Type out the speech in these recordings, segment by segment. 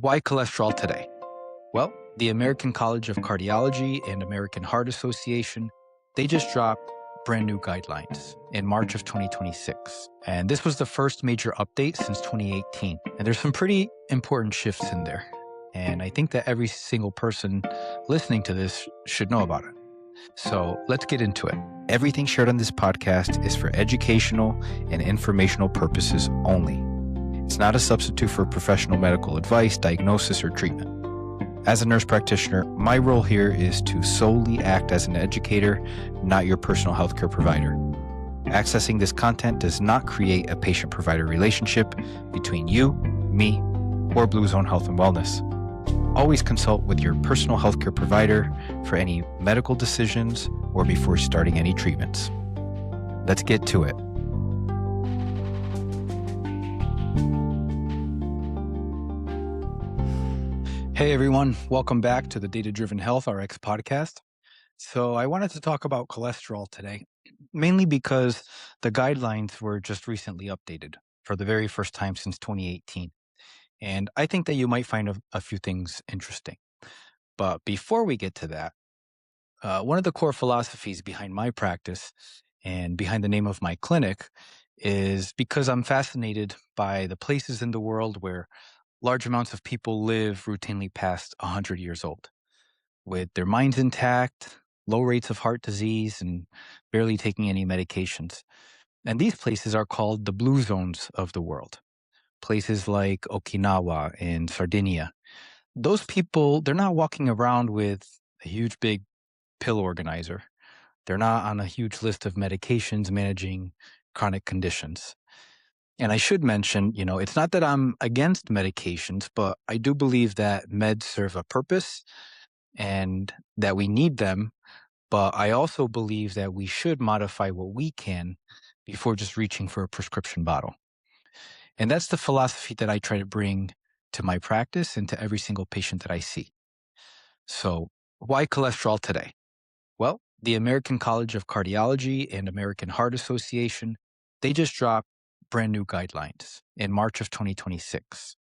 Why cholesterol today? Well, the American College of Cardiology and American Heart Association, they just dropped brand new guidelines in March of 2026. And this was the first major update since 2018. And there's some pretty important shifts in there. And I think that every single person listening to this should know about it. So let's get into it. Everything shared on this podcast is for educational and informational purposes only. It's not a substitute for professional medical advice, diagnosis, or treatment. As a nurse practitioner, my role here is to solely act as an educator, not your personal healthcare provider. Accessing this content does not create a patient-provider relationship between you, me, or Blue Zone Health and Wellness. Always consult with your personal healthcare provider for any medical decisions or before starting any treatments. Let's get to it. Hey everyone, welcome back to the Data Driven Health RX podcast. So I wanted to talk about cholesterol today, mainly because the guidelines were just recently updated for the very first time since 2018. And I think that you might find a few things interesting. But before we get to that, one of the core philosophies behind my practice and behind the name of my clinic is because I'm fascinated by the places in the world where large amounts of people live routinely past 100 years old, with their minds intact, low rates of heart disease, and barely taking any medications. And these places are called the blue zones of the world. Places like Okinawa and Sardinia. Those people, they're not walking around with a huge big pill organizer. They're not on a huge list of medications managing chronic conditions. And I should mention, it's not that I'm against medications, but I do believe that meds serve a purpose and that we need them. But I also believe that we should modify what we can before just reaching for a prescription bottle. And that's the philosophy that I try to bring to my practice and to every single patient that I see. So why cholesterol today? Well, the American College of Cardiology and American Heart Association, they just dropped brand new guidelines in March of 2026.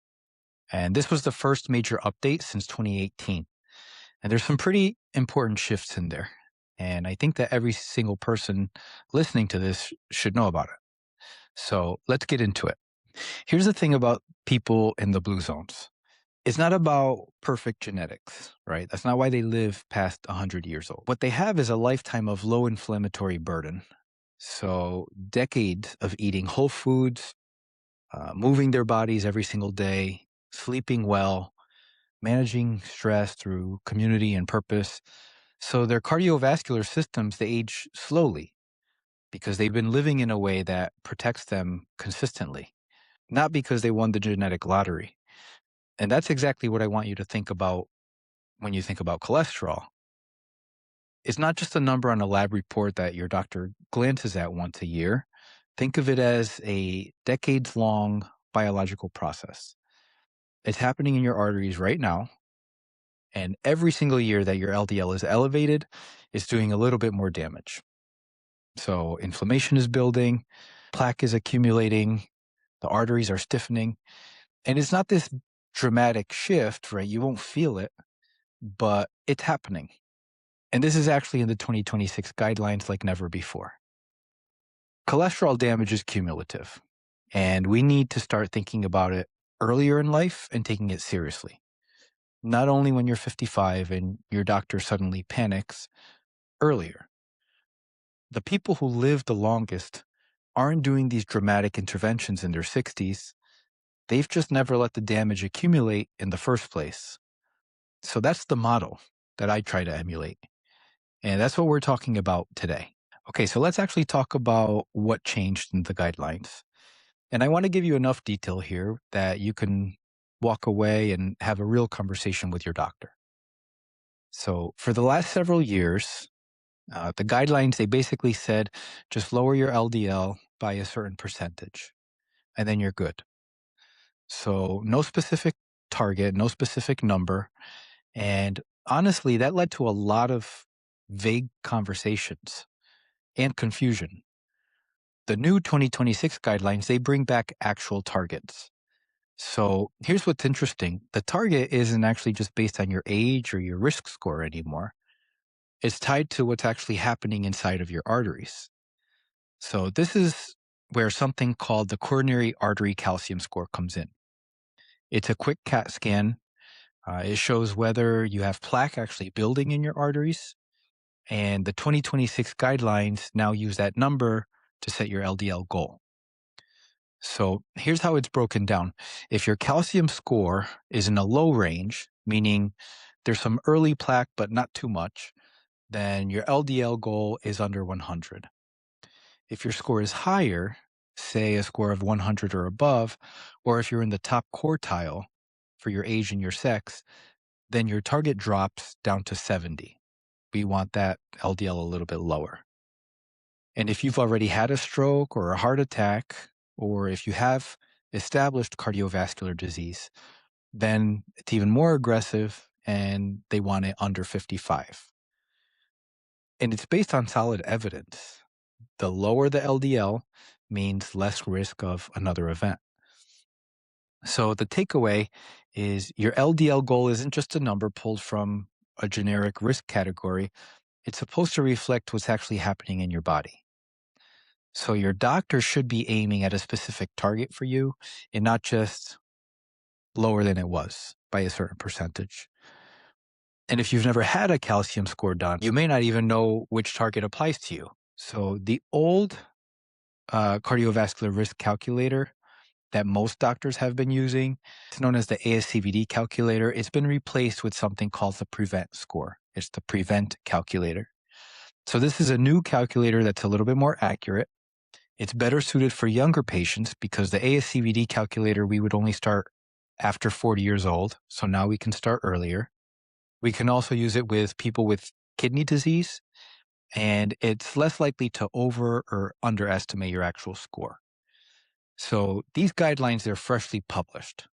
And this was the first major update since 2018. And there's some pretty important shifts in there. And I think that every single person listening to this should know about it. So let's get into it. Here's the thing about people in the blue zones. It's not about perfect genetics, right? That's not why they live past 100 years old. What they have is a lifetime of low inflammatory burden. So decades of eating whole foods, moving their bodies every single day, sleeping well, managing stress through community and purpose. So their cardiovascular systems, they age slowly because they've been living in a way that protects them consistently, not because they won the genetic lottery. And that's exactly what I want you to think about when you think about cholesterol. It's not just a number on a lab report that your doctor glances at once a year. Think of it as a decades-long biological process. It's happening in your arteries right now. And every single year that your LDL is elevated, it's doing a little bit more damage. So inflammation is building, plaque is accumulating, the arteries are stiffening. And it's not this dramatic shift, right? You won't feel it, but it's happening. And this is actually in the 2026 guidelines like never before. Cholesterol damage is cumulative, and we need to start thinking about it earlier in life and taking it seriously. Not only when you're 55 and your doctor suddenly panics, earlier. The people who live the longest aren't doing these dramatic interventions in their 60s. They've just never let the damage accumulate in the first place. So that's the model that I try to emulate. And that's what we're talking about today. Okay, so let's actually talk about what changed in the guidelines. And I want to give you enough detail here that you can walk away and have a real conversation with your doctor. So for the last several years, the guidelines, they basically said, just lower your LDL by a certain percentage, and then you're good. So no specific target, no specific number. And honestly, that led to a lot of vague conversations and confusion. The new 2026 guidelines, they bring back actual targets. So here's what's interesting. The target isn't actually just based on your age or your risk score anymore. It's tied to what's actually happening inside of your arteries. So this is where something called the coronary artery calcium score comes in. It's a quick CAT scan. It shows whether you have plaque actually building in your arteries. And the 2026 guidelines now use that number to set your LDL goal. So here's how it's broken down. If your calcium score is in a low range, meaning there's some early plaque, but not too much, then your LDL goal is under 100. If your score is higher, say a score of 100 or above, or if you're in the top quartile for your age and your sex, then your target drops down to 70. We want that LDL a little bit lower. And if you've already had a stroke or a heart attack, or if you have established cardiovascular disease, then it's even more aggressive and they want it under 55. And it's based on solid evidence. The lower the LDL means less risk of another event. So the takeaway is your LDL goal isn't just a number pulled from a generic risk category. It's supposed to reflect what's actually happening in your body. So your doctor should be aiming at a specific target for you and not just lower than it was by a certain percentage. And if you've never had a calcium score done, you may not even know which target applies to you. So the old cardiovascular risk calculator that most doctors have been using, it's known as the ASCVD calculator. It's been replaced with something called the PREVENT score. It's the PREVENT calculator. So this is a new calculator that's a little bit more accurate. It's better suited for younger patients because the ASCVD calculator, we would only start after 40 years old. So now we can start earlier. We can also use it with people with kidney disease, and it's less likely to over or underestimate your actual score. So these guidelines, they're freshly published.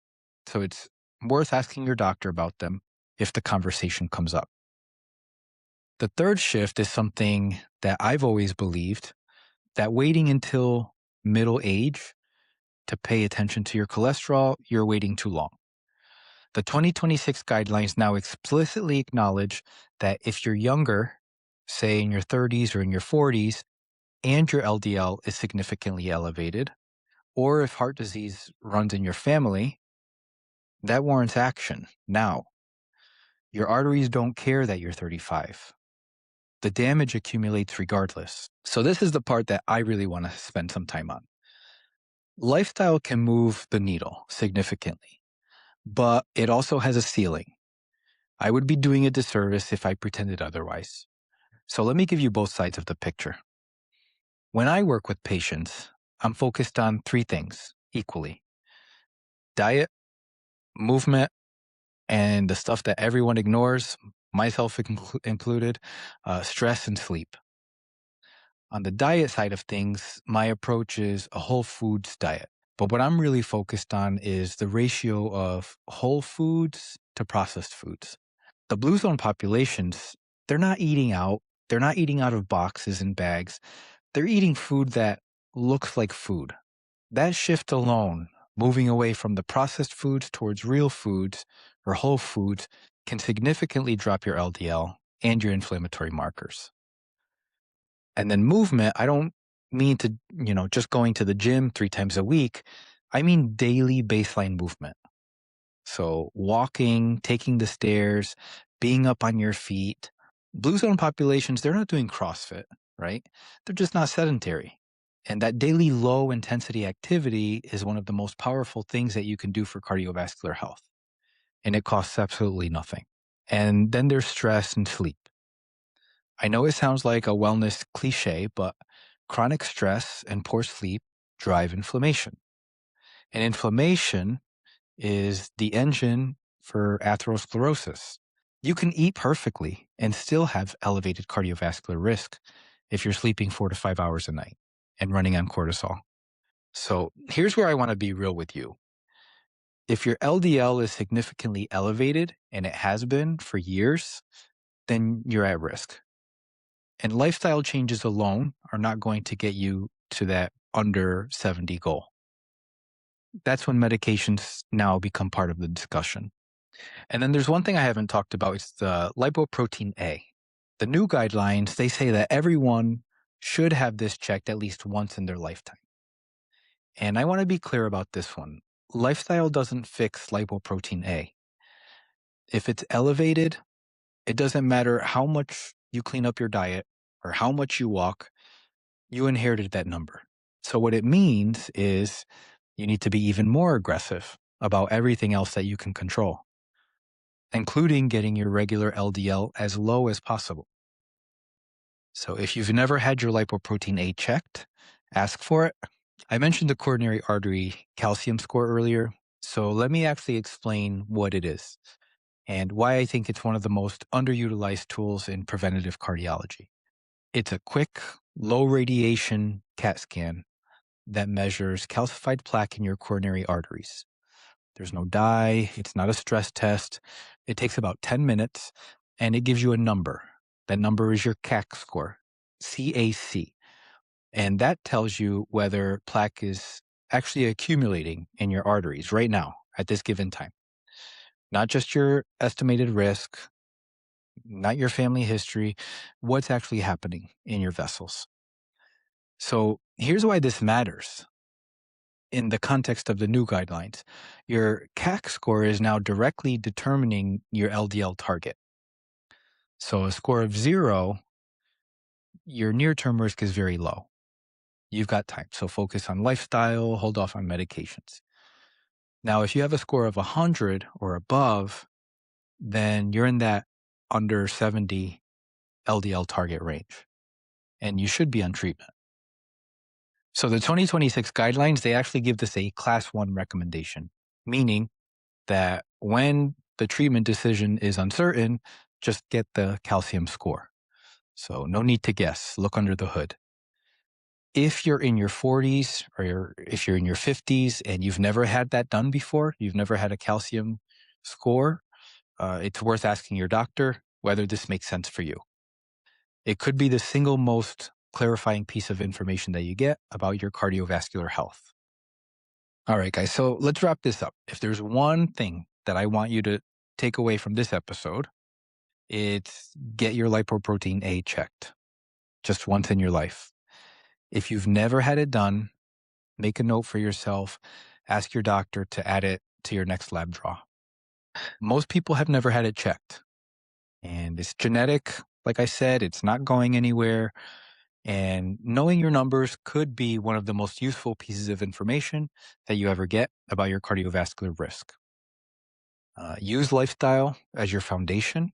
So it's worth asking your doctor about them if the conversation comes up. The third shift is something that I've always believed, that waiting until middle age to pay attention to your cholesterol, you're waiting too long. The 2026 guidelines now explicitly acknowledge that if you're younger, say in your 30s or in your 40s, and your LDL is significantly elevated, or if heart disease runs in your family, that warrants action now. Your arteries don't care that you're 35. The damage accumulates regardless. So this is the part that I really want to spend some time on. Lifestyle can move the needle significantly, but it also has a ceiling. I would be doing a disservice if I pretended otherwise. So let me give you both sides of the picture. When I work with patients, I'm focused on three things equally: diet, movement, and the stuff that everyone ignores, myself included, stress and sleep. On the diet side of things, my approach is a whole foods diet. But what I'm really focused on is the ratio of whole foods to processed foods. The blue zone populations, they're not eating out. They're not eating out of boxes and bags. They're eating food that looks like food. That shift alone, moving away from the processed foods towards real foods or whole foods, can significantly drop your LDL and your inflammatory markers. And then movement, I don't mean to, just going to the gym 3 times a week. I mean daily baseline movement. So walking, taking the stairs, being up on your feet. Blue zone populations, they're not doing CrossFit, right? They're just not sedentary. And that daily low intensity activity is one of the most powerful things that you can do for cardiovascular health. And it costs absolutely nothing. And then there's stress and sleep. I know it sounds like a wellness cliche, but chronic stress and poor sleep drive inflammation. And inflammation is the engine for atherosclerosis. You can eat perfectly and still have elevated cardiovascular risk if you're sleeping 4 to 5 hours a night and running on cortisol. So here's where I want to be real with you. If your LDL is significantly elevated, and it has been for years, then you're at risk. And lifestyle changes alone are not going to get you to that under 70 goal. That's when medications now become part of the discussion. And then there's one thing I haven't talked about. It's the lipoprotein A. The new guidelines, they say that everyone should have this checked at least once in their lifetime. And I want to be clear about this one. Lifestyle doesn't fix lipoprotein A. If it's elevated, it doesn't matter how much you clean up your diet or how much you walk, you inherited that number. So what it means is you need to be even more aggressive about everything else that you can control, including getting your regular LDL as low as possible. So if you've never had your lipoprotein A checked, ask for it. I mentioned the coronary artery calcium score earlier, so let me actually explain what it is and why I think it's one of the most underutilized tools in preventative cardiology. It's a quick, low radiation CAT scan that measures calcified plaque in your coronary arteries. There's no dye, it's not a stress test. It takes about 10 minutes and it gives you a number. That number is your CAC score, CAC. And that tells you whether plaque is actually accumulating in your arteries right now at this given time. Not just your estimated risk, not your family history, what's actually happening in your vessels. So here's why this matters. In the context of the new guidelines, your CAC score is now directly determining your LDL target. So a score of 0, your near-term risk is very low. You've got time, so focus on lifestyle, hold off on medications. Now, if you have a score of 100 or above, then you're in that under 70 LDL target range, and you should be on treatment. So the 2026 guidelines, they actually give this a class 1 recommendation, meaning that when the treatment decision is uncertain, just get the calcium score. So no need to guess, look under the hood. If you're in your 40s or if you're in your 50s and you've never had that done before, you've never had a calcium score, it's worth asking your doctor whether this makes sense for you. It could be the single most clarifying piece of information that you get about your cardiovascular health. All right, guys, so let's wrap this up. If there's one thing that I want you to take away from this episode, it's get your lipoprotein A checked just once in your life. If you've never had it done, make a note for yourself, ask your doctor to add it to your next lab draw. Most people have never had it checked, and it's genetic. Like I said, it's not going anywhere. And knowing your numbers could be one of the most useful pieces of information that you ever get about your cardiovascular risk. Use lifestyle as your foundation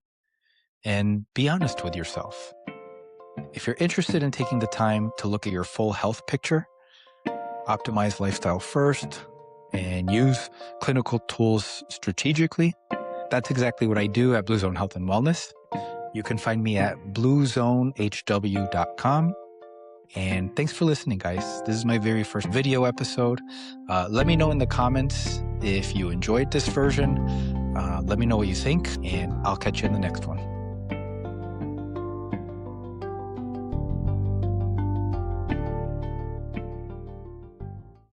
and be honest with yourself. If you're interested in taking the time to look at your full health picture, optimize lifestyle first, and use clinical tools strategically, that's exactly what I do at Blue Zone Health and Wellness. You can find me at bluezonehw.com. And thanks for listening, guys. This is my very first video episode. Let me know in the comments if you enjoyed this version. Let me know what you think, and I'll catch you in the next one.